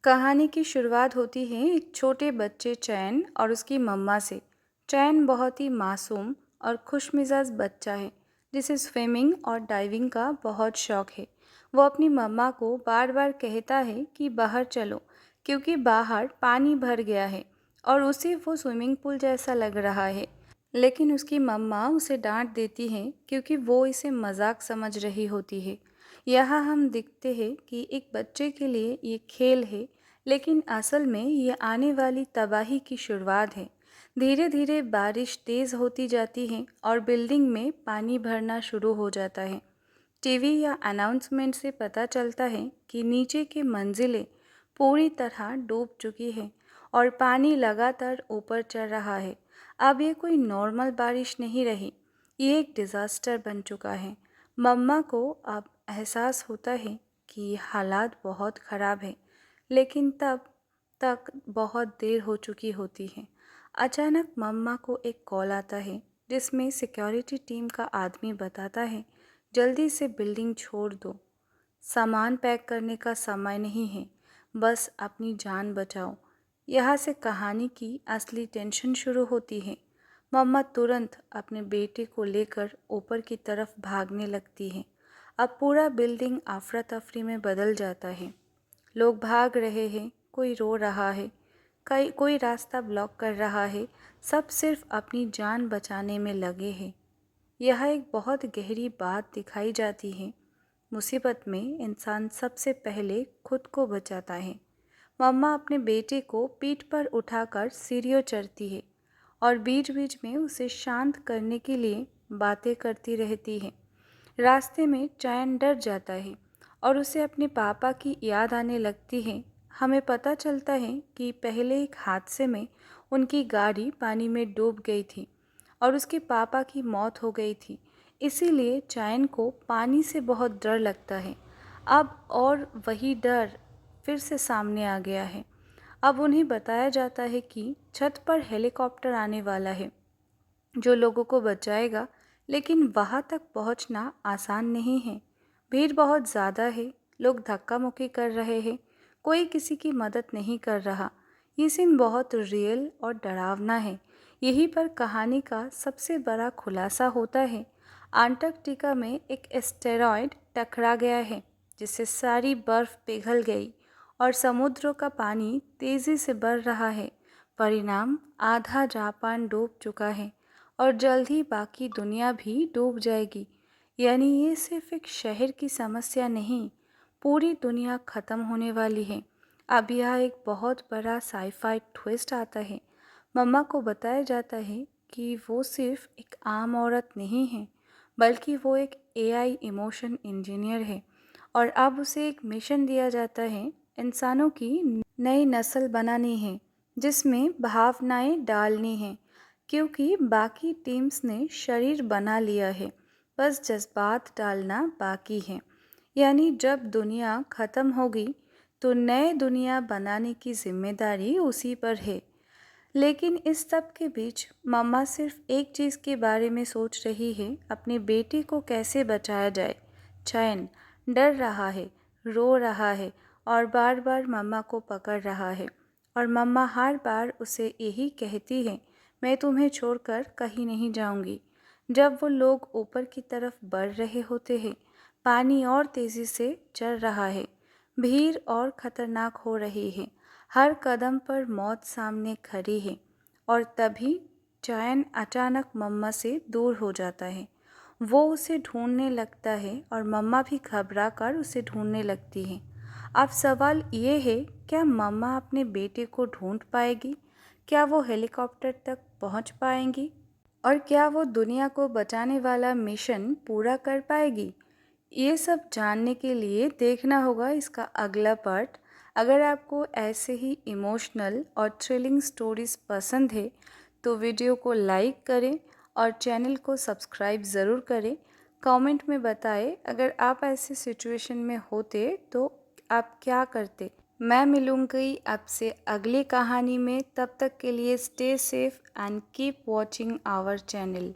कहानी की शुरुआत होती है एक छोटे बच्चे चैन और उसकी मम्मा से। चैन बहुत ही मासूम और खुशमिजाज बच्चा है जिसे स्विमिंग और डाइविंग का बहुत शौक है। वो अपनी मम्मा को बार बार कहता है कि बाहर चलो क्योंकि बाहर पानी भर गया है और उसे वो स्विमिंग पूल जैसा लग रहा है। लेकिन उसकी मम्मा उसे डांट देती है क्योंकि वो इसे मजाक समझ रही होती है। यहाँ हम दिखते हैं कि एक बच्चे के लिए ये खेल है, लेकिन असल में ये आने वाली तबाही की शुरुआत है। धीरे धीरे बारिश तेज़ होती जाती है और बिल्डिंग में पानी भरना शुरू हो जाता है। टीवी या अनाउंसमेंट से पता चलता है कि नीचे की मंजिलें पूरी तरह डूब चुकी हैं और पानी लगातार ऊपर चढ़ रहा है। अब ये कोई नॉर्मल बारिश नहीं रही, ये एक डिज़ास्टर बन चुका है। मम्मा को अब एहसास होता है कि हालात बहुत ख़राब हैं, लेकिन तब तक बहुत देर हो चुकी होती है। अचानक मम्मा को एक कॉल आता है जिसमें सिक्योरिटी टीम का आदमी बताता है, जल्दी से बिल्डिंग छोड़ दो, सामान पैक करने का समय नहीं है, बस अपनी जान बचाओ। यहाँ से कहानी की असली टेंशन शुरू होती है। मम्मा तुरंत अपने बेटे को लेकर ऊपर की तरफ भागने लगती है। अब पूरा बिल्डिंग अफरा तफरी में बदल जाता है। लोग भाग रहे हैं, कोई रो रहा है, कोई रास्ता ब्लॉक कर रहा है। सब सिर्फ अपनी जान बचाने में लगे हैं। यह एक बहुत गहरी बात दिखाई जाती है। मुसीबत में इंसान सबसे पहले खुद को बचाता है। मम्मा अपने बेटे को पीठ पर उठाकर सीढ़ियों चढ़ती है और बीच बीच में उसे शांत करने के लिए बातें करती रहती है। रास्ते में चैन डर जाता है और उसे अपने पापा की याद आने लगती है। हमें पता चलता है कि पहले एक हादसे में उनकी गाड़ी पानी में डूब गई थी और उसके पापा की मौत हो गई थी। इसीलिए चैन को पानी से बहुत डर लगता है। अब और वही डर फिर से सामने आ गया है। अब उन्हें बताया जाता है कि छत पर हेलीकॉप्टर आने वाला है जो लोगों को बचाएगा, लेकिन वहाँ तक पहुँचना आसान नहीं है। भीड़ बहुत ज़्यादा है, लोग धक्का मुक्की कर रहे हैं, कोई किसी की मदद नहीं कर रहा। ये सीन बहुत रियल और डरावना है। यहीं पर कहानी का सबसे बड़ा खुलासा होता है। अंटार्कटिका में एक एस्टेरॉयड टकरा गया है जिससे सारी बर्फ पिघल गई और समुद्रों का पानी तेज़ी से बढ़ रहा है। परिणाम, आधा जापान डूब चुका है और जल्द ही बाकी दुनिया भी डूब जाएगी। यानी ये सिर्फ एक शहर की समस्या नहीं, पूरी दुनिया ख़त्म होने वाली है। अब यह एक बहुत बड़ा साईफाई ट्विस्ट आता है। मम्मा को बताया जाता है कि वो सिर्फ एक आम औरत नहीं है, बल्कि वो एक एआई इमोशन इंजीनियर है और अब उसे एक मिशन दिया जाता है, इंसानों की नई नस्ल बनानी है जिसमें भावनाएं डालनी हैं, क्योंकि बाकी टीम्स ने शरीर बना लिया है, बस जज्बात डालना बाकी है। यानी जब दुनिया ख़त्म होगी तो नए दुनिया बनाने की जिम्मेदारी उसी पर है। लेकिन इस सब के बीच मम्मा सिर्फ एक चीज़ के बारे में सोच रही है, अपने बेटे को कैसे बचाया जाए। चैन डर रहा है, रो रहा है और बार बार मम्मा को पकड़ रहा है और मम्मा हर बार उसे यही कहती है, मैं तुम्हें छोड़कर कहीं नहीं जाऊंगी। जब वो लोग ऊपर की तरफ बढ़ रहे होते हैं, पानी और तेज़ी से चढ़ रहा है, भीड़ और ख़तरनाक हो रही है, हर कदम पर मौत सामने खड़ी है और तभी चैन अचानक मम्मा से दूर हो जाता है। वो उसे ढूंढने लगता है और मम्मा भी घबरा कर उसे ढूंढने लगती है। अब सवाल ये है, क्या मम्मा अपने बेटे को ढूंढ पाएगी? क्या वो हेलीकॉप्टर तक पहुंच पाएंगी? और क्या वो दुनिया को बचाने वाला मिशन पूरा कर पाएगी? ये सब जानने के लिए देखना होगा इसका अगला पार्ट। अगर आपको ऐसे ही इमोशनल और थ्रिलिंग स्टोरीज पसंद है तो वीडियो को लाइक करें और चैनल को सब्सक्राइब ज़रूर करें। कमेंट में बताएं अगर आप ऐसे सिचुएशन में होते तो आप क्या करते। मैं मिलूंगी आपसे अगली कहानी में, तब तक के लिए stay safe and keep watching our channel.